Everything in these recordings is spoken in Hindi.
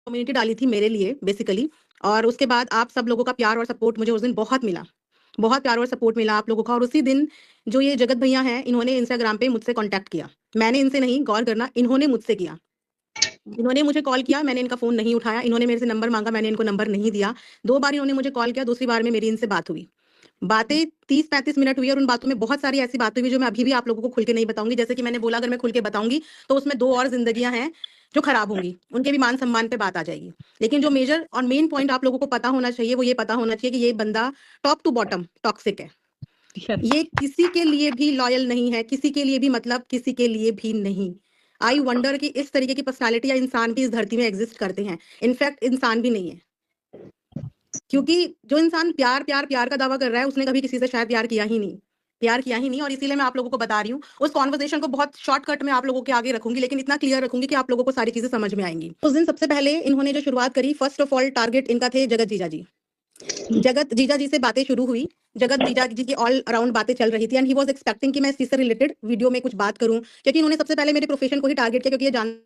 कम्युनिटी डाली थी मेरे लिए बेसिकली। और उसके बाद आप सब लोगों का प्यार और सपोर्ट मुझे उस दिन बहुत मिला। बहुत प्यार और सपोर्ट मिला आप लोगों का। और उसी दिन जो ये जगत भैया हैं, इन्होंने इंस्टाग्राम पे मुझसे कॉन्टैक्ट किया। मैंने इनसे नहीं, गौर करना, इन्होंने मुझसे किया। इन्होंने मुझे कॉल किया, मैंने इनका फ़ोन नहीं उठाया। इन्होंने मेरे से नंबर माँगा, मैंने इनको नंबर नहीं दिया। 2 बार इन्होंने मुझे कॉल किया, दूसरी बार में मेरी इनसे बात हुई। बातें 30-35 मिनट हुई और उन बातों में बहुत सारी ऐसी बातें हुई जो मैं अभी भी आप लोगों को खुल के नहीं बताऊँगी। जैसे कि मैंने बोला, अगर मैं खुल के बताऊँगी तो उसमें 2 और ज़िंदगियाँ हैं जो खराब होंगी। उनके भी मान-सम्मान पे बात आ जाएगी। लेकिन जो मेजर और मेन पॉइंट आप लोगों को पता होना चाहिए, वो ये पता होना चाहिए कि ये बंदा टॉप टू बॉटम टॉक्सिक है। ये किसी के लिए भी लॉयल नहीं है, किसी के लिए भी, मतलब किसी के लिए भी नहीं। आई वंडर कि इस तरीके की पर्सनैलिटी या इंसान भी इस धरती में एग्ज़िस्ट करते हैं। इनफैक्ट इंसान भी नहीं है। क्योंकि जो इंसान प्यार, प्यार, प्यार का दावा कर रहा है, उसने कभी किसी से शायद प्यार किया ही नहीं। प्यार किया ही नहीं, और इसीलिए मैं आप लोगों को बता रही हूँ। उस कन्वर्सेशन को बहुत शॉर्टकट में आप लोगों के आगे रखूँगी, लेकिन इतना क्लियर रखूँगी कि आप लोगों को सारी चीज़ें समझ में आएँगी। उस दिन सबसे पहले इन्होंने जो शुरुआत करी, फर्स्ट ऑफ ऑल टारगेट इनका थे जगत जीजा जी। जगत जीजा जी से बातें शुरू हुई। जगत जीजा जी की ऑल अराउंड बातें चल रही थी एंड ही वाज़ एक्सपेक्टिंग कि मैं इस चीज़ से रिलेटेड वीडियो में कुछ बात करूँ। क्योंकि इन्होंने सबसे पहले मेरे प्रोफेशन को ही टारगेट किया, क्योंकि ये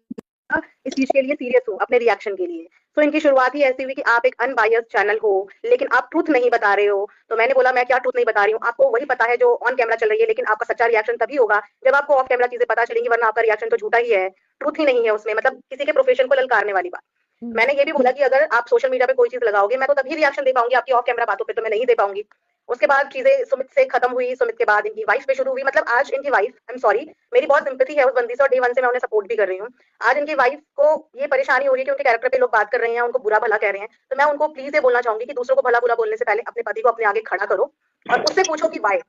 इस चीज के लिए सीरियस हूँ, अपने रिएक्शन के लिए। तो इनकी शुरुआत ही ऐसी हुई कि आप एक अनबायस्ड चैनल हो, लेकिन आप ट्रूथ नहीं बता रहे हो। तो मैंने बोला, मैं क्या ट्रूथ नहीं बता रही हूँ? आपको वही पता है जो ऑन कैमरा चल रही है, लेकिन आपका सच्चा रिएक्शन तभी होगा जब आपको ऑफ कैमरा चीजें पता चलेंगी, वरना आपका रिएक्शन तो झूठा ही है, ट्रूथ ही नहीं है उसमें, मतलब किसी के प्रोफेशन को ललकारने वाली बात। मैंने ये भी बोला कि अगर आप सोशल मीडिया पे कोई चीज लगाओगे, मैं तो तभी रिएक्शन दे पाऊंगी, आपकी ऑफ कैमरा बातों पे तो मैं नहीं दे पाऊंगी। उसके बाद चीजें सुमित से खत्म हुई, सुमित के बाद इनकी वाइफ पे शुरू हुई। मतलब आज इनकी वाइफ, आई एम सॉरी, मेरी बहुत सिंपैथी है उस बंदी से और डे वन से मैं उन्हें सपोर्ट भी कर रही हूँ। आज इनकी वाइफ को ये परेशानी हो रही है कि उनके कैरेक्टर पे लोग बात कर रहे हैं, उनको बुरा भला कह रहे हैं। तो मैं उनको प्लीज ये बोलना चाहूंगी कि दूसरों को भला बुरा बोलने से पहले अपने पति को अपने आगे खड़ा करो और उससे पूछो कि वाई,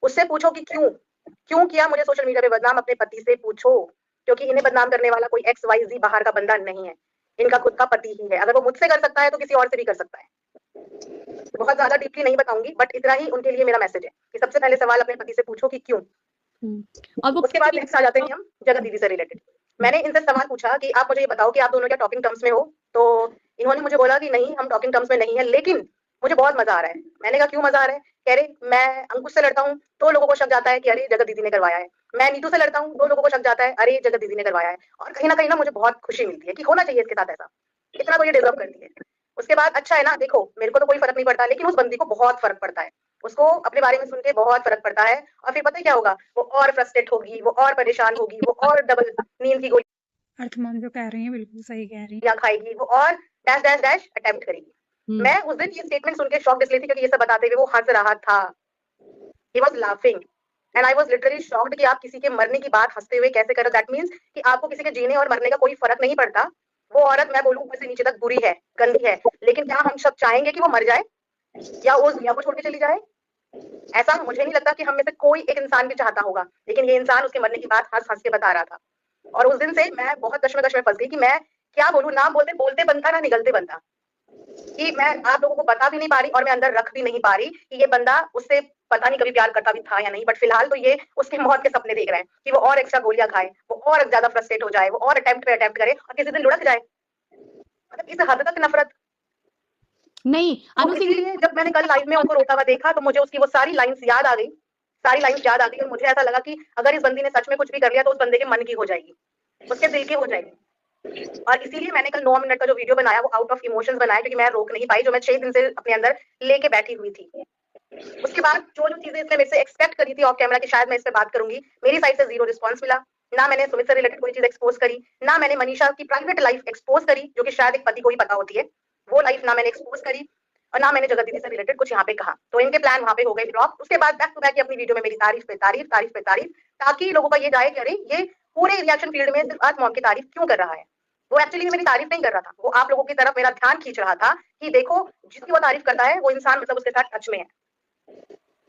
उससे पूछो कि क्यों, क्यों किया मुझे सोशल मीडिया पे बदनाम, अपने पति से पूछो। क्योंकि इन्हें बदनाम करने वाला कोई एक्स वाई जी बाहर का बंदा नहीं है, इनका खुद का पति ही है। अगर वो मुझसे कर सकता है तो किसी और से भी कर सकता है। बहुत ज्यादा डीपली नहीं बताऊंगी, बट इतना ही उनके लिए मेरा मैसेज है कि सबसे पहले सवाल अपने पति से पूछो कि क्यों। और वो उसके बाद नेक्स्ट आ जाते हैं हम जगत दीदी से रिलेटेड। मैंने इनसे सवाल पूछा कि आप मुझे ये बताओ कि आप दोनों क्या टॉकिंग टर्म्स में हो? तो इन्होंने मुझे बोला कि नहीं, हम टॉकिंग टर्म्स में नहीं है, लेकिन मुझे बहुत मजा आ रहा है। मैंने कहा क्यों मजा आ रहा है? कह रहे, मैं अंकुश से लड़ता हूँ तो लोगों को शक जाता है कि अरे जगत दीदी ने करवाया है, मैं नीतू से लड़ता हूँ तो लोगों को शक जाता है अरे जगत दीदी ने करवाया है। और कहीं ना मुझे बहुत खुशी मिलती है कि होना चाहिए इसके साथ ऐसा, इतना तो ये डिजर्व करती है। उसके बाद अच्छा है ना, देखो मेरे को तो कोई फर्क नहीं पड़ता, लेकिन उस बंदी को बहुत फर्क पड़ता है, उसको अपने बारे में सुन के बहुत फर्क पड़ता है। और फिर पता है क्या होगा, वो और फ्रस्ट्रेट होगी, वो और परेशान होगी, वो और डबल नींद की अर्थमान जो कह रही है बिल्कुल सही कह रही है। गोलियां खाएगी, वो और डैश डैश डैश अटेम्प्ट करेगी। मैं उस दिन ये स्टेटमेंट सुन के शॉक इसलिए थी क्योंकि ये सब बताते हुए वो हंस रहा था, he was laughing and I was literally shocked कि आप किसी के मरने की बात हंसते हुए कैसे कर रहे हो। दैट मींस कि आपको किसी के जीने और मरने का कोई फर्क नहीं पड़ता। वो औरत, मैं बोलूं ऊपर से नीचे तक बुरी है, गंदी है, लेकिन क्या हम सब चाहेंगे कि वो मर जाए या उस दुनिया को छोड़ के चली जाए? ऐसा मुझे नहीं लगता कि हम में से कोई एक इंसान भी चाहता होगा, लेकिन ये इंसान उसके मरने की बात हंस हंस के बता रहा था। और उस दिन से मैं बहुत कश्मकश में फंस गई कि मैं क्या बोलूं, ना बोलते बोलते बनता ना निगलते बनता, कि मैं आप लोगों को बता भी नहीं पा रही और मैं अंदर रख भी नहीं पा रही कि ये बंदा उससे पता नहीं कभी प्यार करता भी था या नहीं। बट फिलहाल तो ये उसके मौत के सपने देख रहे हैं कि वो और एक्स्ट्रा गोलियां खाए, वो और ज्यादा फ्रस्ट्रेट हो जाए, वो और अटेम्प्ट पे अटेम्प्ट करे और किसी दिन लुढ़क जाए। मतलब इस हद तक नफरत नहीं तो इसीलिए जब मैंने कल लाइव में उनको रोता हुआ देखा तो मुझे उसकी वो सारी लाइन्स याद आ गई, सारी लाइन्स याद आ गई और मुझे ऐसा लगा कि अगर इस बंदी ने सच में कुछ भी कर लिया तो उस बंदे के मन की हो जाएगी, उसके दिल की हो जाएगी। और इसीलिए मैंने कल 9 मिनट का जो वीडियो बनाया वो आउट ऑफ इमोशंस बनाया, क्योंकि मैं रोक नहीं पाई, जो मैं 6 दिन से अपने अंदर लेके बैठी हुई थी। उसके बाद जो जो चीजें इसने मेरे से एक्सपेक्ट करी थी ऑफ कैमरा की शायद मैं इस पे बात करूंगी, मेरी साइड से जीरो रिस्पॉन्स मिला। ना मैंने सुमित से रिलेटेड कोई चीज एक्सपोज करी, ना मैंने मनीषा की प्राइवेट लाइफ एक्सपोज करी जो कि शायद एक पति को ही पता होती है, वो लाइफ ना मैंने एक्सपोज करी, और ना मैंने जगत दीदी से रिलेटेड कुछ यहाँ पे कहा। तो इनके प्लान वहां पे हो गए फ्लॉप। उसके बाद बैक टू बैक अपनी वीडियो में मेरी तारीफ पे तारीफ, तारीफ पे तारीफ, ताकि लोगों का ये जाए कि अरे ये पूरे रिएक्शन फील्ड में सिर्फ आज मॉम की तारीफ क्यों कर रहा है। वो एक्चुअली मेरी तारीफ नहीं कर रहा था, वो आप लोगों की तरफ मेरा ध्यान खींच रहा था कि देखो जिसकी वो तारीफ करता है वो इंसान मतलब उसके साथ टच में है।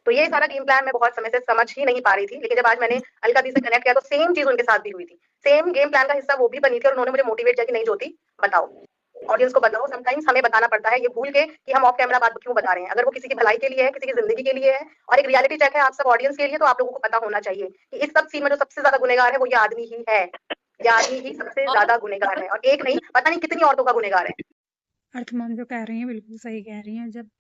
तो ये सारा गेम प्लान मैं बहुत समय से समझ ही नहीं पा रही थी, लेकिन जब आज मैंने अलका दी से कनेक्ट किया तो सेम चीज उनके साथ भी हुई थी, सेम गेम प्लान का हिस्सा वो भी बनी थी और उन्होंने मुझे मोटिवेट किया कि नहीं ज्योति बताओ, ऑडियंस को बताओ। समटाइम्स हमें बताना पड़ता है ये भूल के कि हम ऑफ कैमरा बात क्यों बता रहे हैं। अगर वो किसी की भलाई के लिए है, किसी की जिंदगी के लिए है और एक रियलिटी चेक है आप सब ऑडियंस के लिए, तो आप लोगों को पता होना चाहिए कि इस सब सीन में जो सबसे ज्यादा गुनेगार है वो ये आदमी ही है, ये आदमी ही सबसे ज्यादा गुनेगार है और एक नहीं पता नहीं कितनी औरतों का गुनेगार है। अर्थमान जो कह रही है बिल्कुल सही कह रही हैं। जब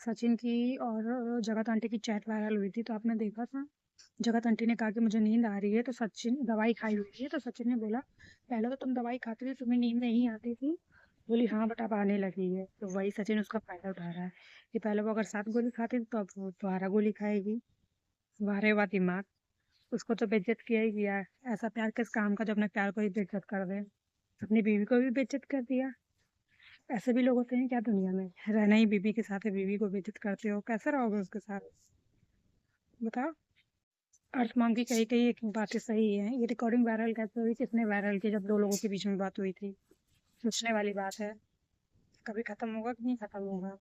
सचिन की और जगत आंटी की चैट वायरल हुई थी तो आपने देखा था, जगत आंटी ने कहा कि मुझे नींद आ रही है, तो सचिन दवाई खाई हुई थी, तो सचिन ने बोला पहले तो तुम दवाई खाती थी तुम्हें नींद नहीं आती थी, बोली हाँ बट अब आने लगी है, तो वही सचिन उसका फायदा उठा रहा है कि पहले वो अगर 7 गोली खाती तो अब वो 12 गोली खाएगी। मारे हुआ दिमाग, उसको तो बेइज्जत किया ही किया है। ऐसा प्यार किस काम का जो अपने प्यार को ही बेइज्जत कर दे। अपनी बीवी को भी बेइज्जत कर दिया। ऐसे भी लोग होते हैं क्या दुनिया में? रहना ही बीवी के साथ है, बीवी को बेइज्जत करते हो, कैसे रहोगे उसके साथ? बताओ। अर्थ मॉम की कही कही एक बातें सही है। ये रिकॉर्डिंग वायरल कैसे हुई? किसने वायरल की? जब 2 लोगों के बीच में बात हुई थी। सोचने वाली बात है। कभी खत्म होगा कि नहीं खत्म होगा?